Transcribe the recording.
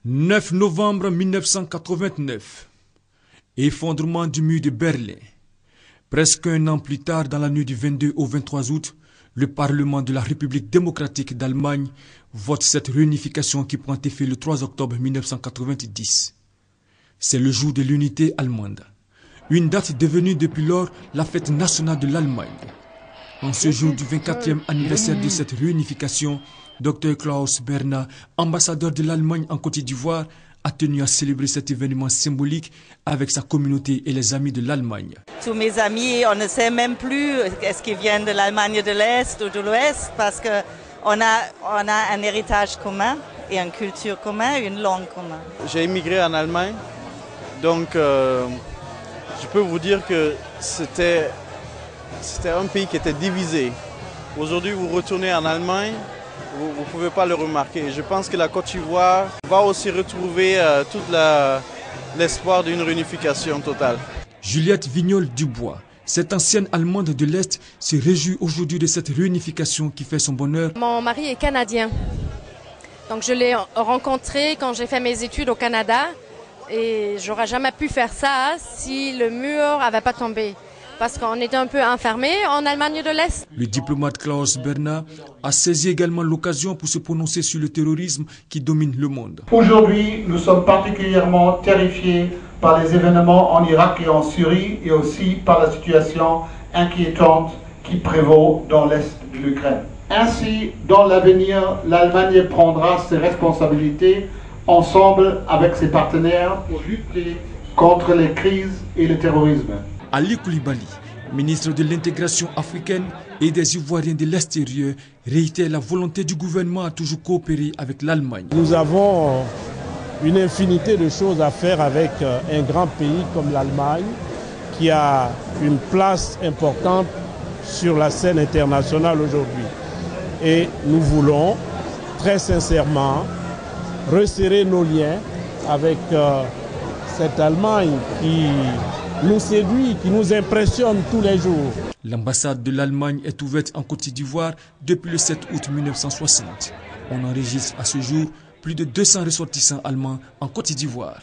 9 novembre 1989. Effondrement du mur de Berlin. Presque un an plus tard, dans la nuit du 22 au 23 août, le Parlement de la République démocratique d'Allemagne vote cette réunification qui prend effet le 3 octobre 1990. C'est le jour de l'unité allemande. Une date devenue depuis lors la fête nationale de l'Allemagne. En ce jour du 24e anniversaire de cette réunification, Dr Klaus Bernard, ambassadeur de l'Allemagne en Côte d'Ivoire, a tenu à célébrer cet événement symbolique avec sa communauté et les amis de l'Allemagne. Tous mes amis, on ne sait même plus est-ce qu'ils viennent de l'Allemagne de l'Est ou de l'Ouest, parce qu'on a un héritage commun et une culture commune, une langue commune. J'ai immigré en Allemagne, donc je peux vous dire que c'était un pays qui était divisé. Aujourd'hui, vous retournez en Allemagne, vous ne pouvez pas le remarquer. Je pense que la Côte d'Ivoire va aussi retrouver tout l'espoir d'une réunification totale. Juliette Vignol-Dubois, cette ancienne Allemande de l'Est, se réjouit aujourd'hui de cette réunification qui fait son bonheur. Mon mari est canadien, donc je l'ai rencontré quand j'ai fait mes études au Canada et j'aurais jamais pu faire ça si le mur n'avait pas tombé. Parce qu'on était un peu enfermés en Allemagne de l'Est. Le diplomate Klaus Bernard a saisi également l'occasion pour se prononcer sur le terrorisme qui domine le monde. Aujourd'hui, nous sommes particulièrement terrifiés par les événements en Irak et en Syrie et aussi par la situation inquiétante qui prévaut dans l'Est de l'Ukraine. Ainsi, dans l'avenir, l'Allemagne prendra ses responsabilités ensemble avec ses partenaires pour lutter contre les crises et le terrorisme. Ali Koulibaly, ministre de l'intégration africaine et des Ivoiriens de l'extérieur, réitère la volonté du gouvernement à toujours coopérer avec l'Allemagne. Nous avons une infinité de choses à faire avec un grand pays comme l'Allemagne, qui a une place importante sur la scène internationale aujourd'hui. Et nous voulons très sincèrement resserrer nos liens avec cette Allemagne qui nous séduit, qui nous impressionne tous les jours. L'ambassade de l'Allemagne est ouverte en Côte d'Ivoire depuis le 7 août 1960. On enregistre à ce jour plus de 200 ressortissants allemands en Côte d'Ivoire.